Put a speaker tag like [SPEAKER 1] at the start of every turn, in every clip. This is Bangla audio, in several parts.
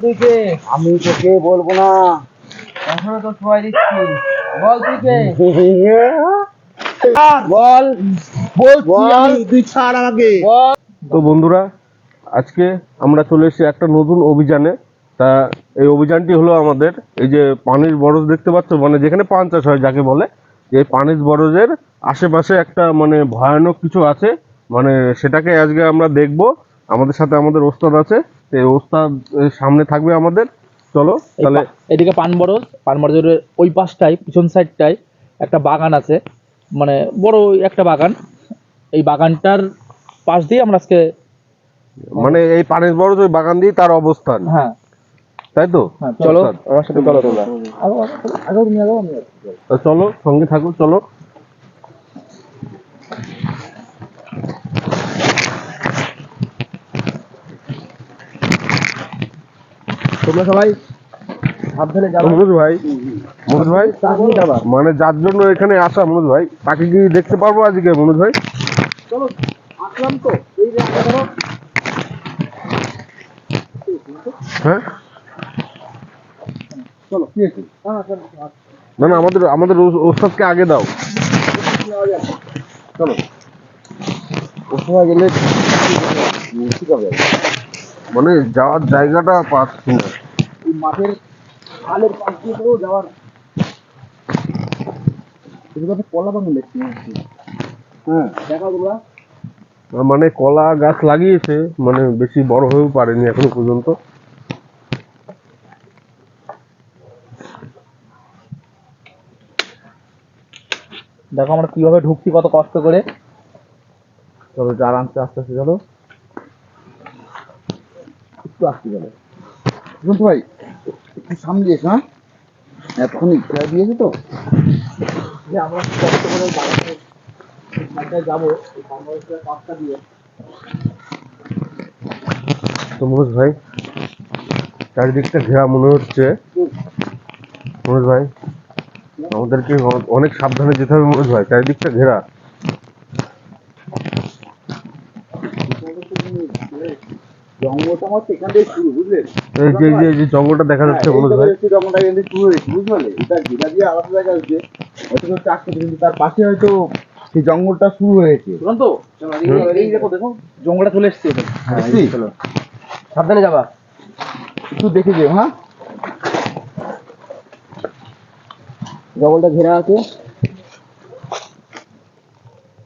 [SPEAKER 1] তুই কে?
[SPEAKER 2] আমি তোকে বলবো না।
[SPEAKER 1] এখনো তো সময় দিচ্ছি, বল তুই কে?
[SPEAKER 2] বল
[SPEAKER 1] বলছি
[SPEAKER 2] বল,
[SPEAKER 1] আমি,
[SPEAKER 2] তুই ছাড় আমাকে।
[SPEAKER 1] বল।
[SPEAKER 3] তো বন্ধুরা, আজকে আমরা চলে এসেছি একটা নতুন অভিযানে। তা এই অভিযানটি হলো আমাদের এই যে পানির বরজ দেখতে পাচ্ছ, মানে যেখানে পান চাষ হয় যাকে বলে, যে এই পানির বরজের আশেপাশে একটা মানে ভয়ানক কিছু আছে, মানে সেটাকে আজকে আমরা দেখব। আমাদের সাথে আমাদের ওস্তাদ আছে, তো এই ওস্তাদ সামনে থাকবে আমাদের। চলো তাহলে।
[SPEAKER 1] এদিকে পানবরজের ওই পাশটায় পিছন সাইডটায় একটা বাগান আছে, মানে বড় একটা বাগান। এই বাগানটার পাশ দিয়ে আমরা আজকে,
[SPEAKER 3] মানে এই পানির বরজ ওই বাগান দিয়ে তার অবস্থান,
[SPEAKER 1] হ্যাঁ
[SPEAKER 3] তাই তো?
[SPEAKER 1] হ্যাঁ, চলো
[SPEAKER 3] ওস্তাদ,
[SPEAKER 1] আমার সাথে, চলো তোমরা। আগেও তুমি আগেও আমি।
[SPEAKER 3] তো চলো সঙ্গে থাকো, চলো।
[SPEAKER 1] তোমরা সবাই সাবধানে যাবে।
[SPEAKER 3] মনোজ ভাই, মানে যার জন্য এখানে আসা মনোজ ভাই, তাকে কি দেখতে পারবো আজকে মনোজ ভাই?
[SPEAKER 1] চলো, আসলাম তো, এই যে আমরা ধরো।
[SPEAKER 3] হ্যাঁ,
[SPEAKER 1] চলো কি আছে?
[SPEAKER 3] না না, আমাদের আমাদের ওস্তাদকে আগে দাও।
[SPEAKER 1] চলো
[SPEAKER 2] ওখানে গেলে ঠিক হবে।
[SPEAKER 3] মানে যাওয়ার জায়গাটা পাচ্ছি না।
[SPEAKER 1] এই মাঠের খালের পাশ দিয়ে তো যাওয়ার, এদিকে কলা বাগান দেখছি। হ্যাঁ দেখা তোমরা।
[SPEAKER 3] মানে কলা গাছ লাগিয়েছে, মানে বেশি বড় হয়েও পারেনি এখনো পর্যন্ত।
[SPEAKER 1] দেখো আমরা কিভাবে ঢুকছি, কত কষ্ট করে। চলো একটু আরামসে, আস্তে আস্তে চলো, একটু আসতে গেলে।
[SPEAKER 2] কিন্তু ভাই একটু সামনে এসো, হ্যাঁ এতক্ষণ ইচ্ছা দিয়েছে তো।
[SPEAKER 1] যে আমরা কষ্ট করে বাগানের সাইডটায় যাবো, এই বাংলাদেশের পাশটা দিয়ে।
[SPEAKER 3] তো মনোজ ভাই, চারিদিকটা ঘেরা মনে হচ্ছে। মনোজ ভাই, আমাদেরকে অনেক সাবধানে যেতে হবে মনোজ ভাই, চারিদিকটা ঘেরা।
[SPEAKER 2] জঙ্গলটা আমার সেখান থেকে শুরু, বুঝলেন?
[SPEAKER 3] এই যে এই যে জঙ্গলটা দেখা যাচ্ছে মনোজ ভাই,
[SPEAKER 2] জঙ্গলটা এখান থেকে শুরু হয়েছে, বুঝতে পারলে? এটা ঘেরা দিয়ে আলাদা জায়গা হচ্ছে, হয়তো চারটে, কিন্তু তার পাশে হয়তো সেই জঙ্গলটা শুরু হয়েছে।
[SPEAKER 1] তো এই দেখো, দেখো জঙ্গলটা চলে এসছে।
[SPEAKER 2] হ্যাঁ,
[SPEAKER 1] চলো সাবধানে যাবা।
[SPEAKER 2] একটু দেখে যেও, হ্যাঁ।
[SPEAKER 1] জঙ্গলটা ঘেরা আছে।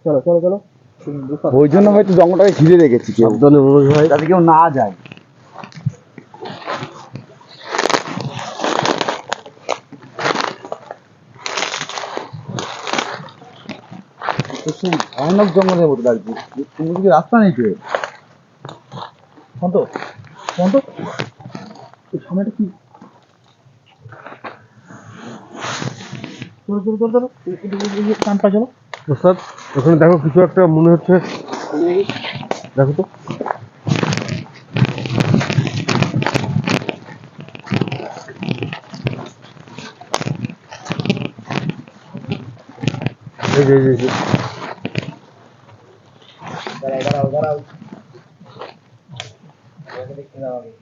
[SPEAKER 1] চলো চলো চলো।
[SPEAKER 2] ওই জন্য হয়তো জঙ্গলটাকে ঘিরে রেখেছি কেউ,
[SPEAKER 3] সাবধানে মনোজ ভাই।
[SPEAKER 2] যাতে কেউ না যায়। ভয়ানক জঙ্গলের মতো লাগছে, কোনো কিছু রাস্তা নেই তো।
[SPEAKER 1] শান্ত শান্ত, এই সামনেটা কি? চলো চলো চলো চলো, কান পা চলো।
[SPEAKER 3] ওস্তাদ, ওখানে দেখো কিছু একটা মনে হচ্ছে, দেখো তো। এই যে এই যে
[SPEAKER 1] দাঁড়াও দাঁড়াও দাঁড়াও, দেখতে দাও আগে।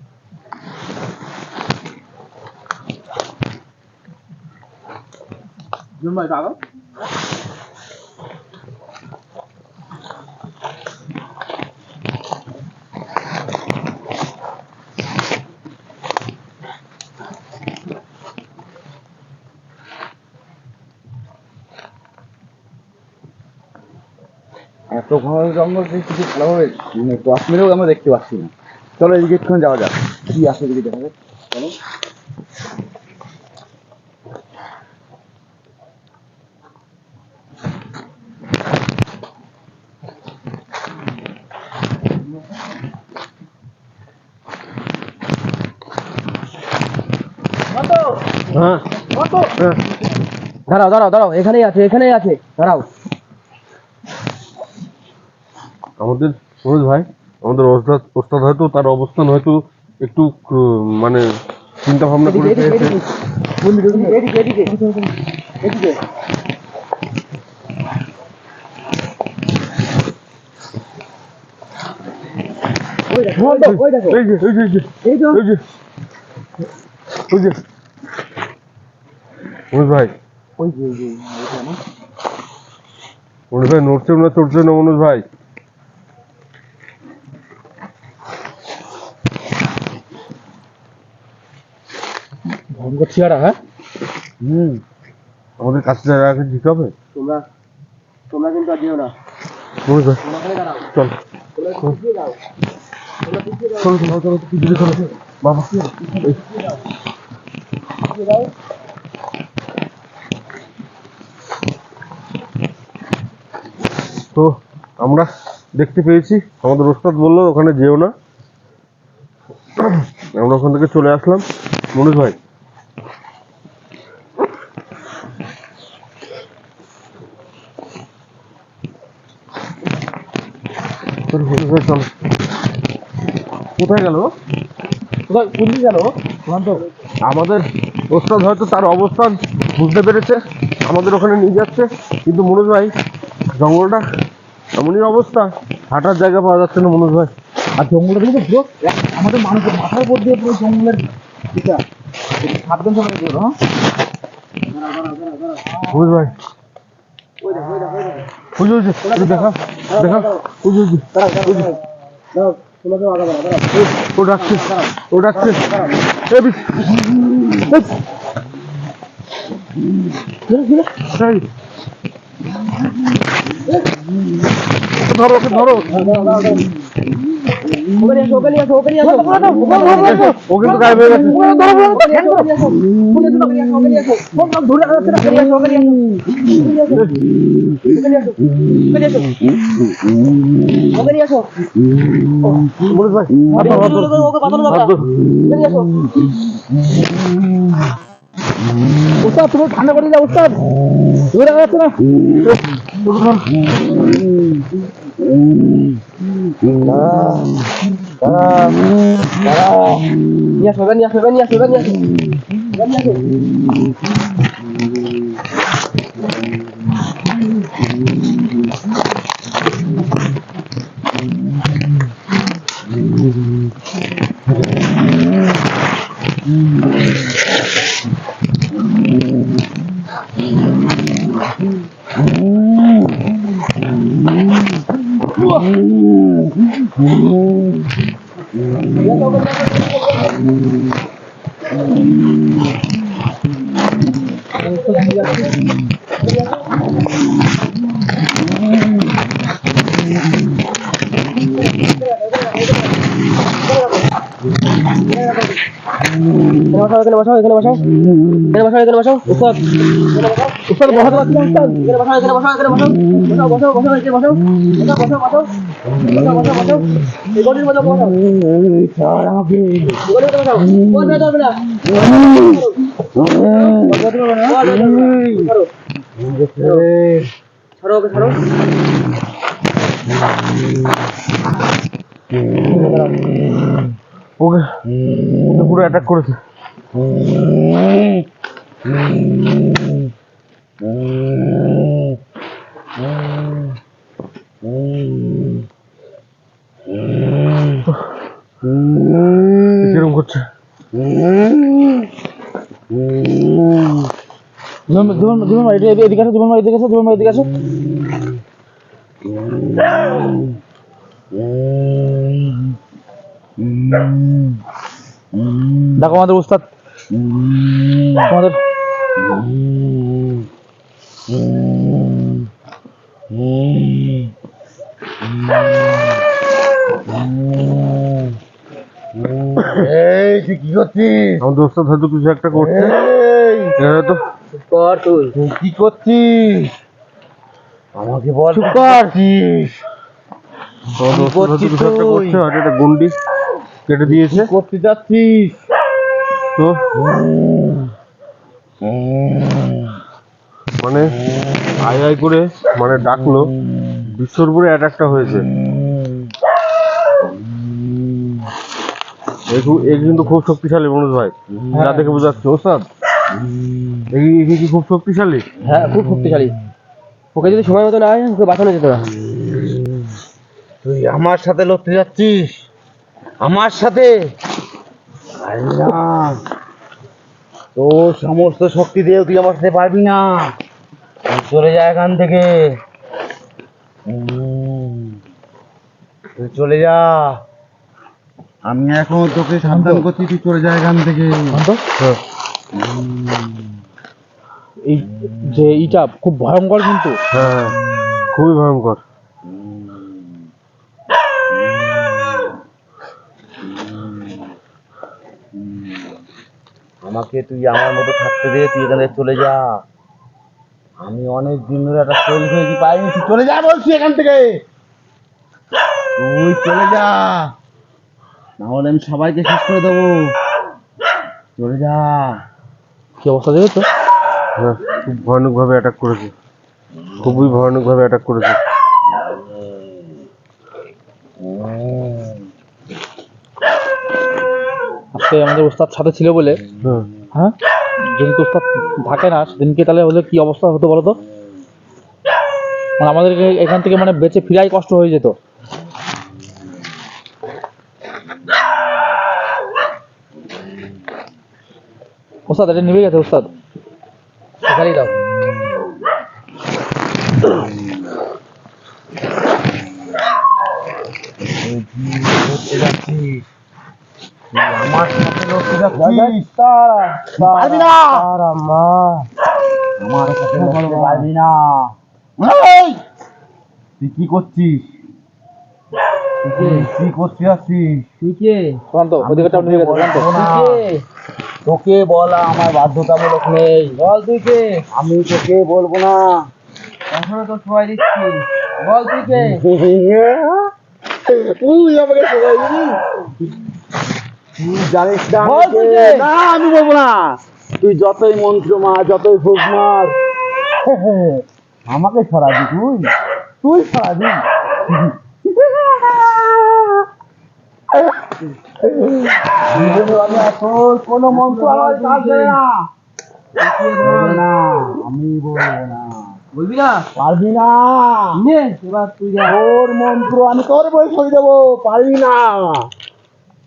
[SPEAKER 1] ভাই দাঁড়াও।
[SPEAKER 2] এত ঘন জঙ্গল যে কিছু ভালোভাবে মানে টর্চ মেরেও আমরা দেখতে পাচ্ছি না। চলো এদিকে একটুখানি যাওয়া যাক, কি আছে এদিকে দেখা যাক। চলো।
[SPEAKER 3] হ্যাঁ হ্যাঁ,
[SPEAKER 1] দাঁড়াও দাঁড়াও দাঁড়াও, এখানেই আছে, এখানেই আছে, দাঁড়াও।
[SPEAKER 3] আমাদের মনোজ ভাই, আমাদের ওস্তাদ ওস্তাদ হয়তো তার অবস্থান হয়তো একটু মানে চিন্তা ভাবনা করে পেয়েছে।
[SPEAKER 1] এদিকে এদিকে এদিকে। ওই দেখো, ওই দেখো,
[SPEAKER 3] এই যে এই যে এই যে
[SPEAKER 1] এই তো।
[SPEAKER 3] এই যে ওই যে মনোজ ভাই,
[SPEAKER 2] ওই যে ওই যে ওইটা না
[SPEAKER 3] মনোজ ভাই নড়ছে না, চড়ছে না মনোজ ভাই।
[SPEAKER 1] ভয়ঙ্কর চেহারা। হ্যাঁ,
[SPEAKER 3] আমাদের কাছে যারা আগে ঠিক হবে।
[SPEAKER 2] তোমরা তোমরা কিন্তু আর যেও না,
[SPEAKER 3] মনোজ ভাই
[SPEAKER 2] তোমরা ওখানে দাঁড়াও,
[SPEAKER 3] চল,
[SPEAKER 2] তোমরা পিছিয়ে যাও, তোমরা পিছিয়ে যাও,
[SPEAKER 3] চলো চলো চলো, পিছনে চলো বাবা।
[SPEAKER 2] পিছিয়ে যাও।
[SPEAKER 3] তো আমরা দেখতে পেয়েছি, আমাদের ওস্তাদ বললো ওখানে যেও না, আমরা ওখান থেকে চলে আসলাম। মনোজ ভাই চলো, মনোজ ভাই চলো। কোথায় গেল?
[SPEAKER 1] কোথায় কোন দিকে গেল?
[SPEAKER 3] আমাদের ওস্তাদ হয়তো তার অবস্থান বুঝতে পেরেছে, আমাদের ওখানে নিয়ে যাচ্ছে, কিন্তু মনোজ ভাই জঙ্গলটা এমনই অবস্থা, হাঁটার জায়গা পাওয়া যাচ্ছে না মনোজ ভাই।
[SPEAKER 1] আর জঙ্গলটা কিন্তু পুরো আমাদের মানুষের মাথার উপর দিয়ে পুরো জঙ্গলের এটা সাবধান সবাই দিল। হ্যাঁ,
[SPEAKER 3] মনোজ ভাই
[SPEAKER 2] ওই দেখো, ওই দেখো, ওই দেখো,
[SPEAKER 3] ওই যে, ওই যে, ওই যে, দেখা দেখা, ওই যে, ওই যে, ওই যে,
[SPEAKER 2] দাও, তোমরা তো আগে দাঁড়াও, দাঁড়াও,
[SPEAKER 3] ও ডাকছে, ও ডাকছে, এ বিশ, এই, ধরো ওকে ধরো,
[SPEAKER 2] ওকে নিয়ে আসো, ওকে নিয়ে আসো, ওকে নিয়ে আসো,
[SPEAKER 3] ও কিন্তু গায়েব হয়ে গেছে। মনোজ ভাই হাত ধরো, হাত ধরো, হাত ধরো।
[SPEAKER 1] উস্তাদ তুমি ঠান্ডা করে দাও উস্তাদ, ধরে রাখা যাচ্ছে না।
[SPEAKER 2] নিয়ে আসো, এবার নিয়ে আসো, এবার নিয়ে আসো, এবার নিয়ে আসো, এবার নিয়ে আসো। এখানে বসাও, এখানে বসাও, এখানে বসাও, এখানে বসাও, উস্তাদ,
[SPEAKER 1] উস্তাদ বসাতে পারছি না উস্তাদ।
[SPEAKER 2] এখানে বসাও, এখানে বসাও, এখানে বসাও, বসাও, বসাও, বসাও, এখানে বসাও, বসাও, বসাও, বসাও, বসাও, বসাও, বসাও, এই গলির মধ্যে বসাও, এই গলির মধ্যে বসাও, বল বের হবে না, ছাড়ো, ওকে ছাড়ো,
[SPEAKER 3] ওকে ওকে পুরো অ্যাটাক করেছে। কিরকম করছে?
[SPEAKER 1] এদিকে আসো, জীবন ভাই এদিকে আসো, জীবন ভাই এদিকে আসো। দেখো আমাদের উস্তাদ, আমাদের
[SPEAKER 2] এই তুই কি করছিস?
[SPEAKER 3] আমাদের ওস্তাদ হয়তো কিছু একটা করছে, হয়তো
[SPEAKER 2] কর তুই
[SPEAKER 4] কি করছিস? আমাকে বল
[SPEAKER 1] চুপ কর।
[SPEAKER 3] আমাদের ওস্তাদ হয়তো কিছু একটা করছে, হয়তো একটা গন্ডি কেটে দিয়েছে।
[SPEAKER 4] করতে যাচ্ছিস?
[SPEAKER 3] তো মানে আই আই করে মানে ডাকলো, বিশ্বর উপরে অ্যাটাকটা হয়েছে। এ কিন্তু খুব শক্তিশালী মনোজ ভাই, যা দেখে বোঝাচ্ছে। ওস্তাদ এই কি খুব শক্তিশালী?
[SPEAKER 2] হ্যাঁ, খুব শক্তিশালী। ওকে যদি সময় মতো না হয়, ওকে বাঁচানো যেত না।
[SPEAKER 4] তুই আমার সাথে লড়তে যাচ্ছিস? আমার সাথে? আল্লাহ তোর সমস্ত শক্তি দিয়ে তুই আমার সাথে পারবি না। তুই চলে যা এখান থেকে। তুই চলে যা। আমি এখন তোকে সাবধান করছি, তুই চলে যা এখান থেকে।
[SPEAKER 1] শান্ত। এই যে ইটা খুব ভয়ঙ্কর কিন্তু।
[SPEAKER 3] হ্যাঁ, খুবই ভয়ঙ্কর।
[SPEAKER 4] আমাকে তুই আমার মতো থাকতে দে, তুই এখান থেকে চলে যা। আমি অনেক দিন ধরে একটা শরীর হয়েছি পাইনি, তুই চলে যা বলছি এখান থেকে। তুই চলে যা, না হলে আমি সবাইকে শেষ করে দেবো। চলে যা।
[SPEAKER 1] কি অবস্থা দেখেছো?
[SPEAKER 3] হ্যাঁ, খুব ভয়ানক ভাবে অ্যাটাক করেছে, খুবই ভয়ানক ভাবে অ্যাটাক করেছে।
[SPEAKER 1] আজকে আমাদের ওস্তাদ সাথে ছিল বলে,
[SPEAKER 3] হ্যাঁ,
[SPEAKER 1] হ্যাঁ, যেদিনকে ওস্তাদ থাকে না সেদিনকে তাহলে হলে কি অবস্থা হতো বলো তো? মানে আমাদেরকে এখান থেকে মানে বেঁচে ফিরাই কষ্ট হয়ে যেত। ওস্তাদ এটা নিভে গেছে ওস্তাদ, এখানেই দাও।
[SPEAKER 4] করতে যাচ্ছিস, তুই আমার সাথে লড়তে যাচ্ছিস। পারবি না। আমার সাথে লড়তে পারবি না। এই! তুই কি করছিস? তুই কি করতে যাচ্ছিস?
[SPEAKER 2] তুই কে?
[SPEAKER 1] শান্ত, ওদিকেটাও নিভে গেছে, শান্ত।
[SPEAKER 2] তুই কে?
[SPEAKER 4] তোকে বলা আমার বাধ্যতামূলক নেই।
[SPEAKER 2] বল তুই কে?
[SPEAKER 4] আমি তোকে বলবো না।
[SPEAKER 2] এখনো তো সময় দিচ্ছি, বল তুই কে?
[SPEAKER 4] তুই আমাকে সবাই দিবি? তুই জানিস না
[SPEAKER 2] বল
[SPEAKER 4] আমি
[SPEAKER 2] তুই
[SPEAKER 4] কে?
[SPEAKER 2] কে?
[SPEAKER 4] না, আমি বলবো না। তুই যতই মন্ত্র মার, যতই ফুক মার, আমাকে সরাবি তুই? তুই সরাবি? জীবনে আমি তোর কোনো মন্ত্র আমার কাজ দেবে না। বলবে না, আমি বলবো না।
[SPEAKER 2] বলবি না?
[SPEAKER 4] পারবি না।
[SPEAKER 2] নে, এবার তুই যা।
[SPEAKER 4] তোর মন্ত্র আমি তোর বই সই দেবো, পারবি না।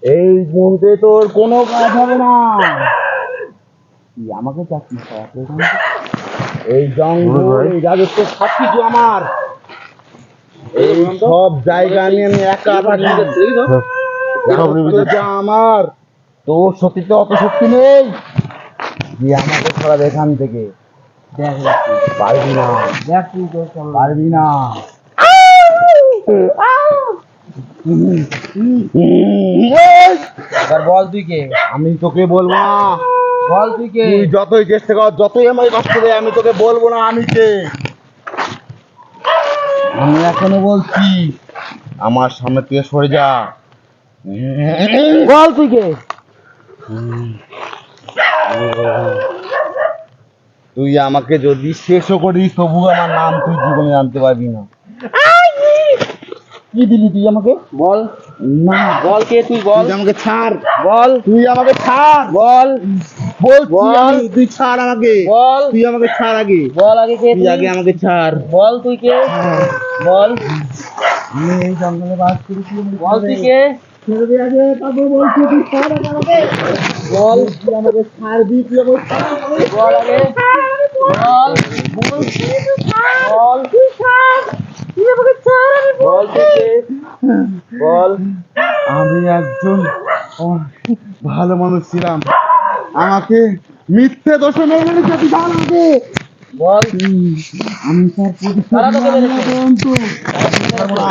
[SPEAKER 4] এই মন্ত্রে তোর কোনো কাজ হবে না। তুই আমাকে চাকরি করাতে এখান থেকে? এই জঙ্গল, এই রাজত্ব সব কিছু আমার। এই সব জায়গা নিয়ে আমি একা থাকি।
[SPEAKER 3] হ্যাঁ, সব নিভে
[SPEAKER 4] রাজত্ব
[SPEAKER 3] যাচ্ছে।
[SPEAKER 4] যা আমার, তোর শক্তিতে অত শক্তি নেই যে আমাকে সরাবে এখান থেকে।
[SPEAKER 2] দেখ
[SPEAKER 4] পারবি না,
[SPEAKER 2] দেখ তুই তোর কেমন।
[SPEAKER 4] পারবি না।
[SPEAKER 2] এবার বল তুই কে?
[SPEAKER 4] আমি তোকে বলবো না।
[SPEAKER 2] বল তুই কে?
[SPEAKER 4] তুই যতই চেষ্টা কর, যতই আমাকে কষ্ট দে, আমি তোকে বলবো না আমি কে। আমি এখনো বলছি, আমার সামনে থেকে সরে যা।
[SPEAKER 2] বল তুই কে?
[SPEAKER 4] তুই আমাকে যদি শেষও করিস, তবু আমার নাম তুই জীবনে জানতে পারবি না। কি দিলি তুই আমাকে?
[SPEAKER 2] বল।
[SPEAKER 4] না,
[SPEAKER 2] বল কে তুই? বল।
[SPEAKER 4] তুই আমাকে ছাড়।
[SPEAKER 2] বল।
[SPEAKER 4] তুই আমাকে ছাড়।
[SPEAKER 2] বল।
[SPEAKER 4] বলছি
[SPEAKER 2] বল।
[SPEAKER 4] আমি, তুই ছাড় আমাকে।
[SPEAKER 2] বল।
[SPEAKER 4] তুই আমাকে ছাড় আগে।
[SPEAKER 2] বল আগে কে
[SPEAKER 4] তুই
[SPEAKER 2] তুই?
[SPEAKER 4] আগে আমাকে ছাড়।
[SPEAKER 2] বল তুই কে? বল।
[SPEAKER 4] আমি এই জঙ্গলে বাস করেছি।
[SPEAKER 2] বল তুই কে?
[SPEAKER 4] ছেড়ে দে আগে, তারপর বলছি তুই ছাড় আগে আমাকে।
[SPEAKER 2] বল।
[SPEAKER 4] তুই আমাকে ছাড়বি, তুই আমাকে ছাড় আমাকে।
[SPEAKER 2] বল আগে। বল।
[SPEAKER 4] বলছি
[SPEAKER 2] বল।
[SPEAKER 4] তুই আমাকে ছাড় আগে।
[SPEAKER 2] বল তুই কে? বল।
[SPEAKER 4] আমি একজন ভালো মানুষ ছিলাম, আমাকে মিথ্যে দোষে মেরে ফেলেছে। তুই ছাড় আমাকে।
[SPEAKER 2] বল।
[SPEAKER 4] আমি তার প্রতিশোধ
[SPEAKER 2] কারা তোকে
[SPEAKER 4] নেওয়ার
[SPEAKER 2] মেরেছে?
[SPEAKER 4] পর্যন্ত ছাড়বো না।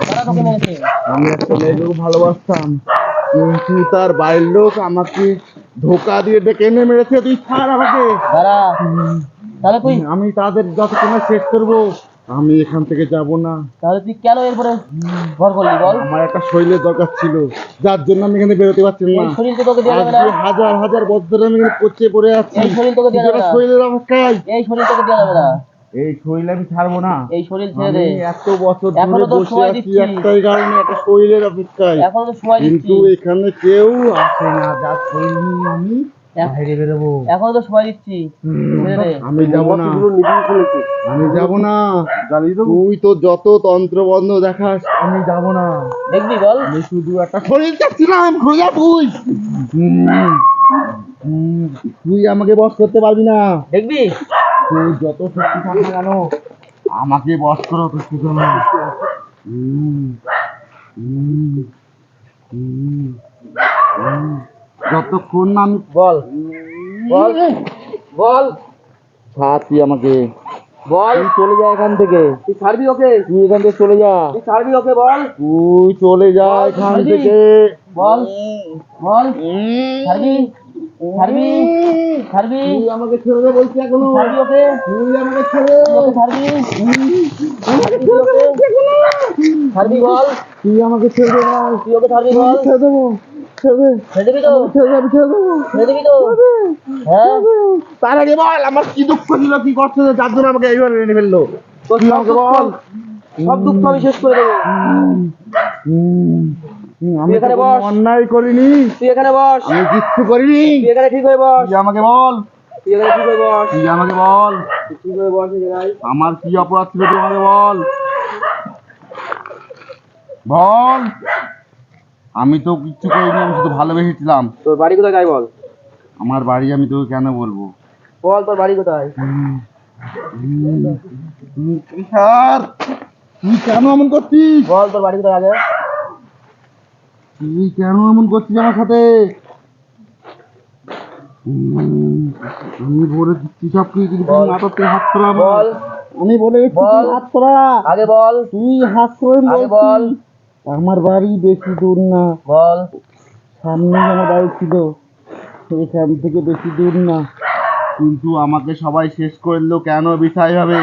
[SPEAKER 2] কারা তোকে মেরেছে?
[SPEAKER 4] আমি একটা মেয়েকে খুব ভালোবাসতাম, কিন্তু তার বাড়ির লোক আমাকে ধোকা দিয়ে ডেকে এনে মেরেছে। তুই ছাড় আমাকে।
[SPEAKER 2] দাঁড়া। তাহলে তুই
[SPEAKER 4] আমি তাদের যতক্ষণে শেষ করবো, আমি এখান থেকে যাব না।
[SPEAKER 2] তাহলে তুই কেন এরপরে ঘর করলি বল?
[SPEAKER 4] আমার একটা শরীরের দরকার ছিল, যার জন্য আমি এখানে বেরোতে পারছি না।
[SPEAKER 2] এই শরীর তো তোকে দেওয়া যাবে না।
[SPEAKER 4] আজকে হাজার হাজার বছর আমি এখানে পচে পড়ে আছি।
[SPEAKER 2] এই শরীর তোকে দেওয়া যাবে
[SPEAKER 4] নিজের
[SPEAKER 2] না।
[SPEAKER 4] শরীরের অপেক্ষায়।
[SPEAKER 2] এই শরীর তোকে দেওয়া যাবে না।
[SPEAKER 4] এই শরীর আমি ছাড়বো না।
[SPEAKER 2] এই শরীর ছেড়ে
[SPEAKER 4] আমি
[SPEAKER 2] দে।
[SPEAKER 4] এত বছর
[SPEAKER 2] এখনো
[SPEAKER 4] ধরে
[SPEAKER 2] তো
[SPEAKER 4] বসে
[SPEAKER 2] সময়
[SPEAKER 4] আছি
[SPEAKER 2] দিচ্ছি।
[SPEAKER 4] একটাই কারণে, একটা শরীরের অপেক্ষায়।
[SPEAKER 2] এখন তো সময়
[SPEAKER 4] কিন্তু
[SPEAKER 2] দিচ্ছি।
[SPEAKER 4] এখানে কেউ আসে না, যার শরীর নিয়ে আমি বাইরে বেরোবো।
[SPEAKER 2] এখনো তো সময় দিচ্ছি। ছেড়ে দে।
[SPEAKER 4] আমি যাব না, আমি যাব না। তুই তো যত তন্ত্রবন্ধ দেখাস, আমি যাব না।
[SPEAKER 2] দেখবি বল।
[SPEAKER 4] আমি শুধু একটা শরীর চাচ্ছিলাম, খোঁজা তুই। তুই আমাকে বস করতে পারবি না।
[SPEAKER 2] দেখবি
[SPEAKER 4] তুই যত শক্তি থাক না কেন আমাকে বস করো করতে চলো। যতক্ষণ না আমি
[SPEAKER 2] বল বল বল
[SPEAKER 4] ছাড় তুই আমাকে,
[SPEAKER 2] বল
[SPEAKER 4] তুই চলে যা এখান থেকে,
[SPEAKER 2] তুই ছাড়বি ওকে,
[SPEAKER 4] তুই এখান থেকে চলে যা,
[SPEAKER 2] তুই ছাড়বি ওকে, বল
[SPEAKER 4] তুই চলে যা
[SPEAKER 2] বল,
[SPEAKER 4] এখান
[SPEAKER 2] ছাড়বি?
[SPEAKER 4] থেকে।
[SPEAKER 2] বল বল ছাড়বি ছাড়বি ছাড়বি
[SPEAKER 4] তুই আমাকে ছেড়ে দে বলছি এখনো,
[SPEAKER 2] ছাড়বি ওকে,
[SPEAKER 4] তুই আমাকে ছেড়ে
[SPEAKER 2] তুই ওকে ছাড়বি ছাড়বি বল,
[SPEAKER 4] তুই আমাকে ছেড়ে দে ভাই,
[SPEAKER 2] তুই ওকে ছাড়বি বল,
[SPEAKER 4] ছেড়ে দেবো, ছেড়ে দে,
[SPEAKER 2] ছেড়ে দিবি তো,
[SPEAKER 4] ছেড়ে দেবো, ছেড়ে দেবো,
[SPEAKER 2] ছেড়ে দিবি তো, হ্যাঁ
[SPEAKER 4] তার আগে বল আমার কি দুঃখ ছিল, কি কষ্ট ছিল, যার জন্য আমাকে এইভাবে এনে ফেললো।
[SPEAKER 2] তোর
[SPEAKER 4] তুই
[SPEAKER 2] সব
[SPEAKER 4] আমাকে
[SPEAKER 2] দুঃখ,
[SPEAKER 4] বল।
[SPEAKER 2] সব দুঃখ আমি শেষ করে দেবো।
[SPEAKER 4] আমি
[SPEAKER 2] এখানে
[SPEAKER 4] তো কোনো
[SPEAKER 2] বস।
[SPEAKER 4] অন্যায় করিনি,
[SPEAKER 2] তুই এখানে বস,
[SPEAKER 4] আমি কিচ্ছু করিনি,
[SPEAKER 2] তুই এখানে ঠিক হয়ে বস,
[SPEAKER 4] তুই আমাকে বল,
[SPEAKER 2] তুই এখানে ঠিক হয়ে বস,
[SPEAKER 4] তুই আমাকে বল,
[SPEAKER 2] তুই ঠিক হয়ে বস এই জায়গায়।
[SPEAKER 4] আমার কি অপরাধ ছিল তুই আমাকে বল, বল। আমি তো কিচ্ছু করিনি, আমি শুধু ভালোবেসেছিলাম।
[SPEAKER 2] তোর বাড়ি কোথায় তাই বল,
[SPEAKER 4] আমার বাড়ি আমি তোকে কেন বলবো?
[SPEAKER 2] বল তোর বাড়ি কোথায়?
[SPEAKER 4] তুষার, তুই কেন এমন করছিস?
[SPEAKER 2] বল তোর বাড়ি কোথায় আগে?
[SPEAKER 4] তুই কেন এমন করছিস আমার সাথে? আমি বলে দিচ্ছি সব কি, কিন্তু তুই
[SPEAKER 2] বল।
[SPEAKER 4] নাটককে হাত করা
[SPEAKER 2] বল
[SPEAKER 4] আমি বলে দিচ্ছি
[SPEAKER 2] বল।
[SPEAKER 4] তুই হাত করা,
[SPEAKER 2] আগে বল,
[SPEAKER 4] তুই হাত করে
[SPEAKER 2] আগে বল,
[SPEAKER 4] আমার বাড়ি বেশি দূর না,
[SPEAKER 2] বল
[SPEAKER 4] সামনে আমার বাড়ি ছিল, সেখান থেকে বেশি দূর না, কিন্তু আমাকে সবাই শেষ করলো কেন বিষয় হবে?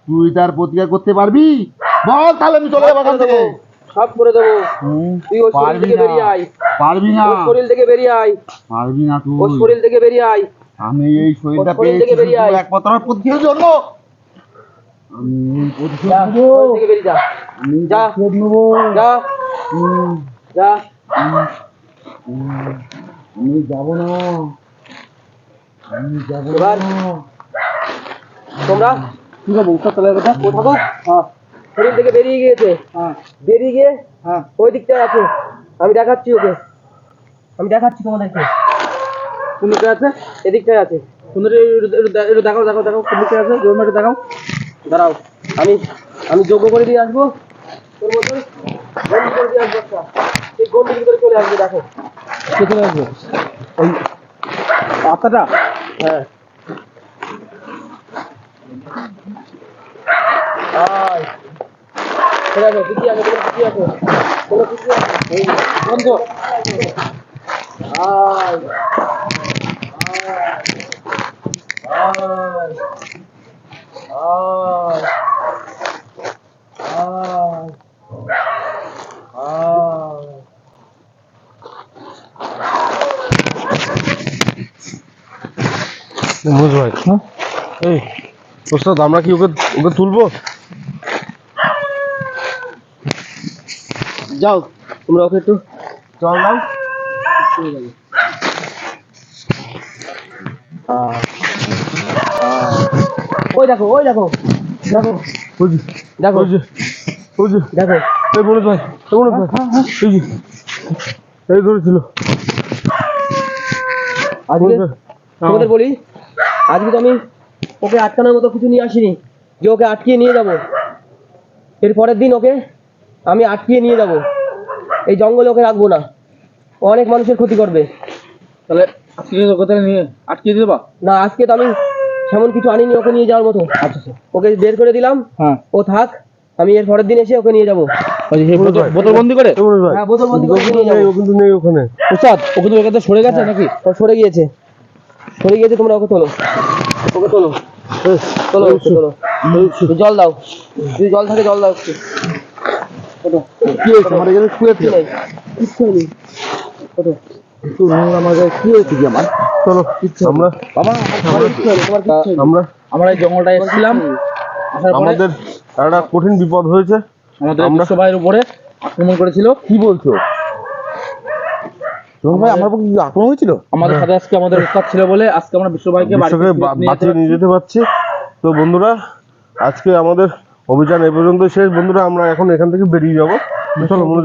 [SPEAKER 4] তুই তার প্রতিকার করতে পারবি? বল তাহলে আমি চলে যাবো এখান থেকে।
[SPEAKER 2] সব করে দেবো।
[SPEAKER 4] হুম,
[SPEAKER 2] তুই ওর শরীর
[SPEAKER 4] পারবি
[SPEAKER 2] থেকে
[SPEAKER 4] না,
[SPEAKER 2] বেরিয়ে আয়,
[SPEAKER 4] পারবি না,
[SPEAKER 2] ওর শরীর থেকে বেরিয়ে আয়,
[SPEAKER 4] পারবি না
[SPEAKER 2] ওর
[SPEAKER 4] তুই।
[SPEAKER 2] শরীর থেকে বেরিয়ে আয়,
[SPEAKER 4] আমি এই শরীরটা
[SPEAKER 2] ওর শরীর
[SPEAKER 4] পেয়েছি
[SPEAKER 2] থেকে বেরিয়ে
[SPEAKER 4] শুধু
[SPEAKER 2] আয়।
[SPEAKER 4] একমাত্র আমার প্রতিশোধের জন্য। আমি এই প্রতিশোধ
[SPEAKER 2] যা
[SPEAKER 4] নেবো,
[SPEAKER 2] শরীর থেকে বেরিয়ে যা,
[SPEAKER 4] আমি
[SPEAKER 2] যা।
[SPEAKER 4] প্রতিশোধ নেবো।
[SPEAKER 2] যা
[SPEAKER 4] হুম,
[SPEAKER 2] যা।
[SPEAKER 4] আমি যাবো না, আমি যাবো
[SPEAKER 2] এবার?
[SPEAKER 4] না।
[SPEAKER 2] তোমরা
[SPEAKER 4] কি যাবো উত্তর তলার কথা?
[SPEAKER 2] ও থাকো,
[SPEAKER 4] হ্যাঁ,
[SPEAKER 2] শরীর থেকে বেরিয়ে গিয়েছে,
[SPEAKER 4] হ্যাঁ,
[SPEAKER 2] বেরিয়ে গিয়ে
[SPEAKER 4] হ্যাঁ।
[SPEAKER 2] ওই দিকটায় আছে, আমি দেখাচ্ছি ওকে, আমি দেখাচ্ছি তোমাদেরকে,
[SPEAKER 4] কোন দিকে আছে?
[SPEAKER 2] এদিকটায় আছে।
[SPEAKER 4] সুন্দরী একটু দেখাও, দেখাও, দেখাও, কোন দিকে আছে? জোর একটু দেখাও।
[SPEAKER 2] দাঁড়াও, আমি আমি যোগ্য করে দিয়ে আসবো, তোর মধ্যে গন্ডি করে দিয়ে আসবো একটা, সেই গন্ডির ভিতরে চলে আসবে, দেখো।
[SPEAKER 4] কোথায় আসবো? ওই আত্মাটা?
[SPEAKER 2] হ্যাঁ আয়, ঠিক আছে, কি আছে, কি আছে, কোনো কিছু আছে, এই বন্ধ, আয় আয় আয় আয় আয়।
[SPEAKER 3] মনোজ ভাই, এই ওস্তাদ আমরা কি ওকে ওকে তুলবো?
[SPEAKER 2] যাও তোমরা ওকে একটু জল দাও, ওই দেখো, ওই দেখো, দেখো
[SPEAKER 3] ওই যে,
[SPEAKER 2] দেখো
[SPEAKER 3] ওই যে, ওই যে,
[SPEAKER 2] দেখো,
[SPEAKER 3] এই মনোজ ভাই, এই মনোজ ভাই, এই যে, এই ধরেছিল।
[SPEAKER 2] আজকে
[SPEAKER 3] মনোজ ভাই,
[SPEAKER 2] তোমাদের বলি, আজকে তো আমি ওকে আটকানোর মতো কিছু নিয়ে আসিনি যে ওকে আটকিয়ে নিয়ে যাব। এর পরের দিন ওকে আমি আটকিয়ে নিয়ে যাব, এই জঙ্গলে ওকে রাখবো না, ও অনেক মানুষের ক্ষতি করবে।
[SPEAKER 4] তাহলে আজকে কোথায় নিয়ে আটকে দেবা?
[SPEAKER 2] না, আজকে তো আমি সেমন কিছু আনিনি ওকে নিয়ে যাওয়ার মতো।
[SPEAKER 4] আচ্ছা,
[SPEAKER 2] ওকে বের করে দিলাম,
[SPEAKER 4] হ্যাঁ।
[SPEAKER 2] ও থাক, আমি এর পরের দিন এসে ওকে নিয়ে যাব।
[SPEAKER 4] ওই যে বোতল বন্দি করে?
[SPEAKER 3] এই মনোজ ভাই,
[SPEAKER 2] হ্যাঁ, বোতল বন্দি
[SPEAKER 3] ও
[SPEAKER 2] করে
[SPEAKER 3] কিন্তু
[SPEAKER 2] নিয়ে
[SPEAKER 3] নেই,
[SPEAKER 2] যাবো।
[SPEAKER 3] ও কিন্তু নেই ওখানে।
[SPEAKER 4] উস্তাদ ও কিন্তু এখান থেকে সরে গেছে নাকি?
[SPEAKER 2] ও সরে গিয়েছে, সরে গিয়েছে, তোমরা ওকে তোলো, ওকে তোলো, তোলো, ওকে তোলো, একটু জল দাও, যদি জল থাকে জল দাও একটু। ওঠো,
[SPEAKER 4] কি হয়েছে? আমার এখানে শুয়ে
[SPEAKER 2] কিচ্ছু নেই, কিচ্ছু নেই, ওঠো।
[SPEAKER 4] একটু নোংরা মাঝে কি হয়েছে কি আমার?
[SPEAKER 3] চলো আমরা
[SPEAKER 2] বাবা, তোমার কিচ্ছু হয়নি, তোমার কিচ্ছু হয়নি।
[SPEAKER 3] আমরা
[SPEAKER 4] আমরা এই জঙ্গলটায় এসেছিলাম, আসার পরে
[SPEAKER 3] আমাদের একটা কঠিন বিপদ হয়েছে।
[SPEAKER 4] আমাদের
[SPEAKER 3] আমরা-
[SPEAKER 4] বিশ্বভাইয়ের উপরে আক্রমণ করেছিল।
[SPEAKER 3] কি বলছো?
[SPEAKER 4] ভাই আমার পক্ষে কি আক্রমণ হয়েছিল? আমাদের সাথে আজকে আমাদের উস্তাদ ছিল বলে আজকে আমরা বিশ্বভাইকে
[SPEAKER 3] বিশ্বকে বাঁচিয়ে নিয়ে যেতে পারছি। তো বন্ধুরা, আজকে আমাদের অভিযান এই পর্যন্ত শেষ। বন্ধুরা, আমরা এখন এখান থেকে বেরিয়ে যাবো। চলো মনোজ